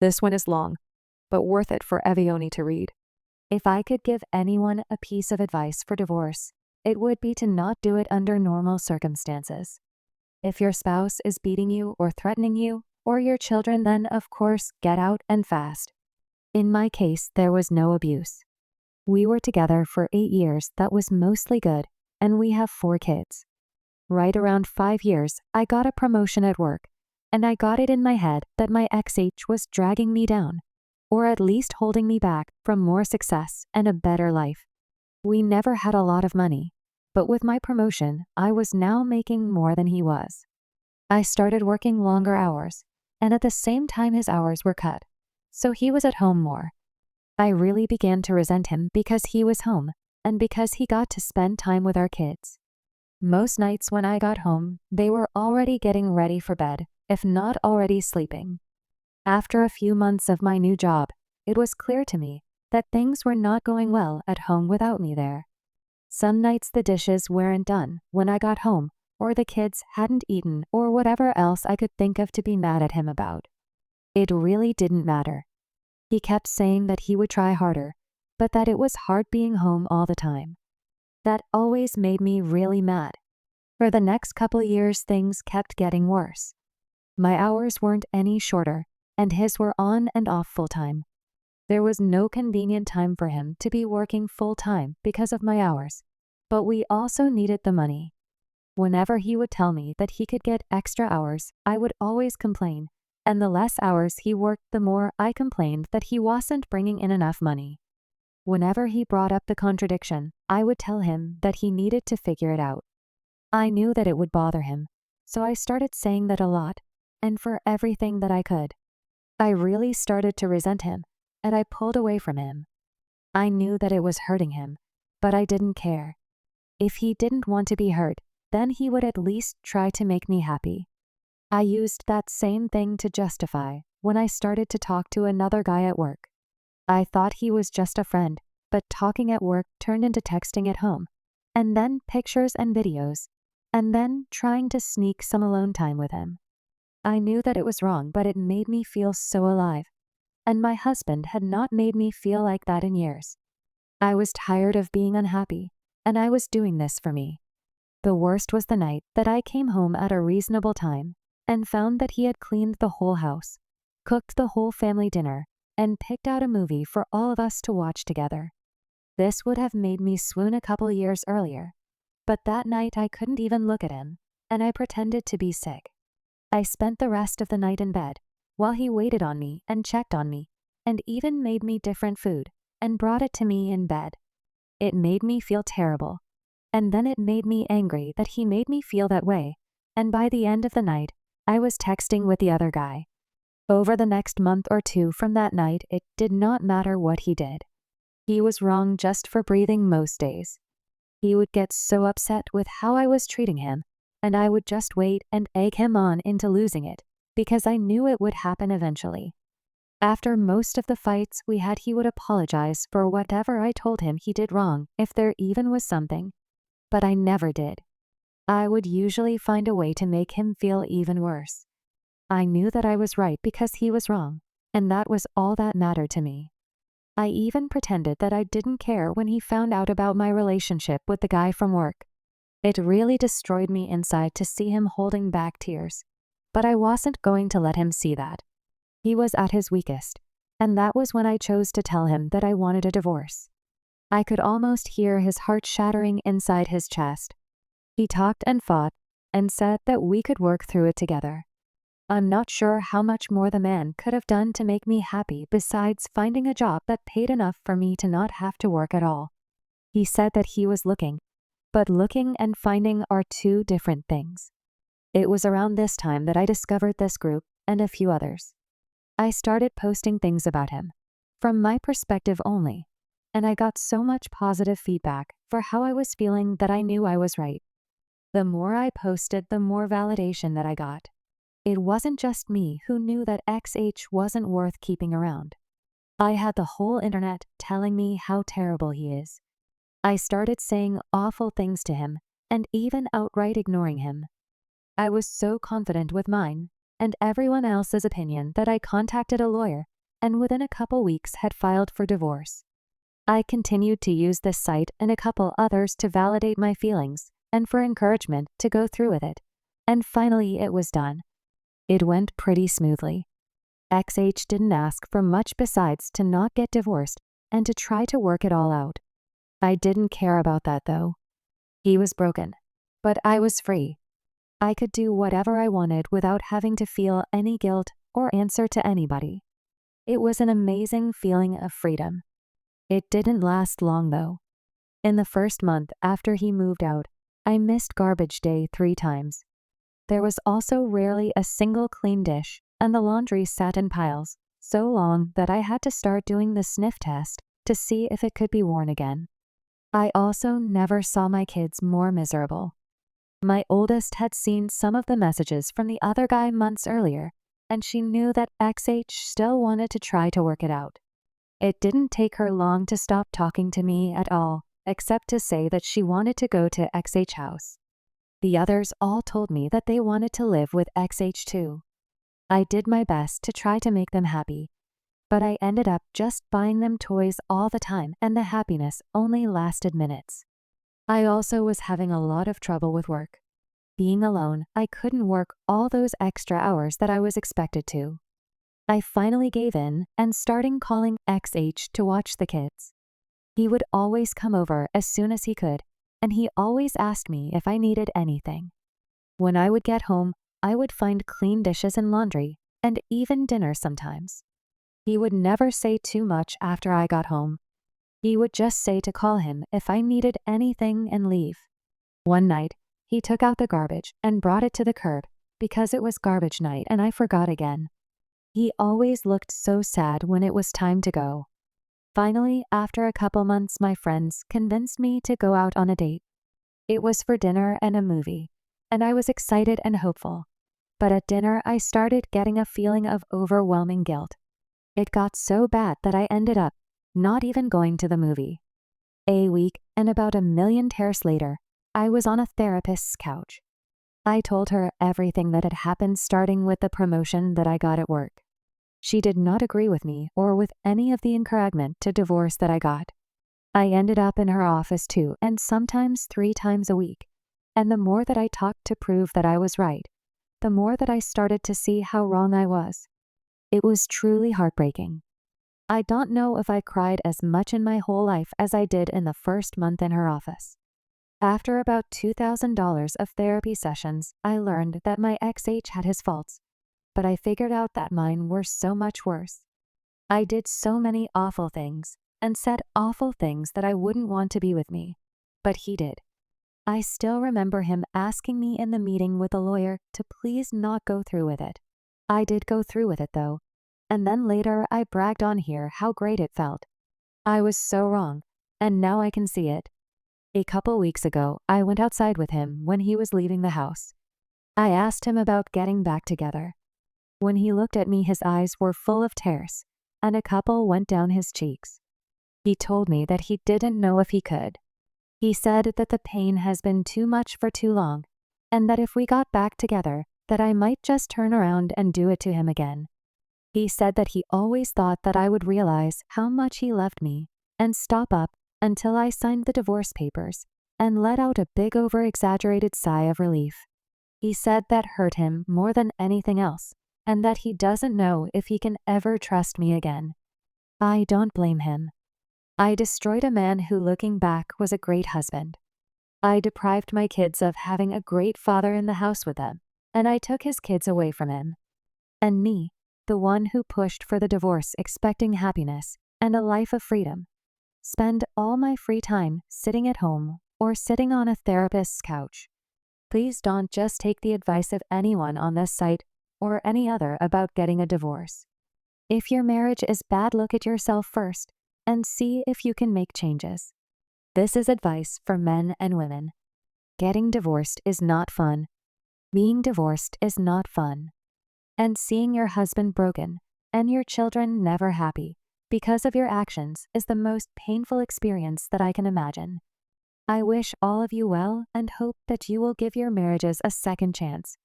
This one is long, but worth it for Evione to read. If I could give anyone a piece of advice for divorce, it would be to not do it under normal circumstances. If your spouse is beating you or threatening you, or your children, then of course get out and fast. In my case, there was no abuse. We were together for 8 years. That was mostly good, and we have 4 kids. Right around 5 years, I got a promotion at work, and I got it in my head that my ex-H was dragging me down, or at least holding me back from more success and a better life. We never had a lot of money, but with my promotion, I was now making more than he was. I started working longer hours, and at the same time his hours were cut, so he was at home more. I really began to resent him because he was home, and because he got to spend time with our kids. Most nights when I got home, they were already getting ready for bed, if not already sleeping. After a few months of my new job, it was clear to me that things were not going well at home without me there. Some nights the dishes weren't done when I got home, or the kids hadn't eaten, or whatever else I could think of to be mad at him about. It really didn't matter. He kept saying that he would try harder, but that it was hard being home all the time. That always made me really mad. For the next couple years, things kept getting worse. My hours weren't any shorter, and his were on and off full-time. There was no convenient time for him to be working full-time because of my hours, but we also needed the money. Whenever he would tell me that he could get extra hours, I would always complain, and the less hours he worked, the more I complained that he wasn't bringing in enough money. Whenever he brought up the contradiction, I would tell him that he needed to figure it out. I knew that it would bother him, so I started saying that a lot, and for everything that I could. I really started to resent him, and I pulled away from him. I knew that it was hurting him, but I didn't care. If he didn't want to be hurt, then he would at least try to make me happy. I used that same thing to justify when I started to talk to another guy at work. I thought he was just a friend, but talking at work turned into texting at home, and then pictures and videos, and then trying to sneak some alone time with him. I knew that it was wrong, but it made me feel so alive, and my husband had not made me feel like that in years. I was tired of being unhappy, and I was doing this for me. The worst was the night that I came home at a reasonable time and found that he had cleaned the whole house, cooked the whole family dinner, and picked out a movie for all of us to watch together. This would have made me swoon a couple years earlier, but that night I couldn't even look at him, and I pretended to be sick. I spent the rest of the night in bed, while he waited on me and checked on me, and even made me different food, and brought it to me in bed. It made me feel terrible, and then it made me angry that he made me feel that way, and by the end of the night, I was texting with the other guy. Over the next month or 2 from that night, it did not matter what he did. He was wrong just for breathing most days. He would get so upset with how I was treating him, and I would just wait and egg him on into losing it, because I knew it would happen eventually. After most of the fights we had, he would apologize for whatever I told him he did wrong, if there even was something. But I never did. I would usually find a way to make him feel even worse. I knew that I was right because he was wrong, and that was all that mattered to me. I even pretended that I didn't care when he found out about my relationship with the guy from work. It really destroyed me inside to see him holding back tears, but I wasn't going to let him see that. He was at his weakest, and that was when I chose to tell him that I wanted a divorce. I could almost hear his heart shattering inside his chest. He talked and fought and said that we could work through it together. I'm not sure how much more the man could have done to make me happy besides finding a job that paid enough for me to not have to work at all. He said that he was looking, but looking and finding are 2 different things. It was around this time that I discovered this group and a few others. I started posting things about him, from my perspective only, and I got so much positive feedback for how I was feeling that I knew I was right. The more I posted, the more validation that I got. It wasn't just me who knew that XH wasn't worth keeping around. I had the whole internet telling me how terrible he is. I started saying awful things to him and even outright ignoring him. I was so confident with mine and everyone else's opinion that I contacted a lawyer and within a couple weeks had filed for divorce. I continued to use this site and a couple others to validate my feelings and for encouragement to go through with it, and finally it was done. It went pretty smoothly. XH didn't ask for much besides to not get divorced and to try to work it all out. I didn't care about that though. He was broken, but I was free. I could do whatever I wanted without having to feel any guilt or answer to anybody. It was an amazing feeling of freedom. It didn't last long though. In the first month after he moved out, I missed garbage day 3 times. There was also rarely a single clean dish, and the laundry sat in piles so long that I had to start doing the sniff test to see if it could be worn again. I also never saw my kids more miserable. My oldest had seen some of the messages from the other guy months earlier, and she knew that XH still wanted to try to work it out. It didn't take her long to stop talking to me at all, except to say that she wanted to go to XH house. The others all told me that they wanted to live with XH too. I did my best to try to make them happy, but I ended up just buying them toys all the time, and the happiness only lasted minutes. I also was having a lot of trouble with work. Being alone, I couldn't work all those extra hours that I was expected to. I finally gave in and started calling XH to watch the kids. He would always come over as soon as he could, and he always asked me if I needed anything. When I would get home, I would find clean dishes and laundry, and even dinner sometimes. He would never say too much after I got home. He would just say to call him if I needed anything and leave. One night, he took out the garbage and brought it to the curb because it was garbage night and I forgot again. He always looked so sad when it was time to go. Finally, after a couple months, my friends convinced me to go out on a date. It was for dinner and a movie, and I was excited and hopeful. But at dinner, I started getting a feeling of overwhelming guilt. It got so bad that I ended up not even going to the movie. A week and about 1,000,000 tears later, I was on a therapist's couch. I told her everything that had happened, starting with the promotion that I got at work. She did not agree with me or with any of the encouragement to divorce that I got. I ended up in her office 2 and sometimes 3 times a week, and the more that I talked to prove that I was right, the more that I started to see how wrong I was. It was truly heartbreaking. I don't know if I cried as much in my whole life as I did in the first month in her office. After about $2,000 of therapy sessions, I learned that my XH had his faults, but I figured out that mine were so much worse. I did so many awful things and said awful things that I wouldn't want to be with me, but he did. I still remember him asking me in the meeting with the lawyer to please not go through with it. I did go through with it though, and then later I bragged on here how great it felt. I was so wrong, and now I can see it. A couple weeks ago, I went outside with him when he was leaving the house. I asked him about getting back together. When he looked at me, his eyes were full of tears, and a couple went down his cheeks. He told me that he didn't know if he could. He said that the pain has been too much for too long, and that if we got back together, that I might just turn around and do it to him again. He said that he always thought that I would realize how much he loved me and stop up until I signed the divorce papers and let out a big over-exaggerated sigh of relief. He said that hurt him more than anything else, and that he doesn't know if he can ever trust me again. I don't blame him. I destroyed a man who, looking back, was a great husband. I deprived my kids of having a great father in the house with them, and I took his kids away from him. And me, the one who pushed for the divorce expecting happiness and a life of freedom, spend all my free time sitting at home or sitting on a therapist's couch. Please don't just take the advice of anyone on this site or any other about getting a divorce. If your marriage is bad, look at yourself first and see if you can make changes. This is advice for men and women. Getting divorced is not fun. Being divorced is not fun. And seeing your husband broken and your children never happy because of your actions is the most painful experience that I can imagine. I wish all of you well and hope that you will give your marriages a second chance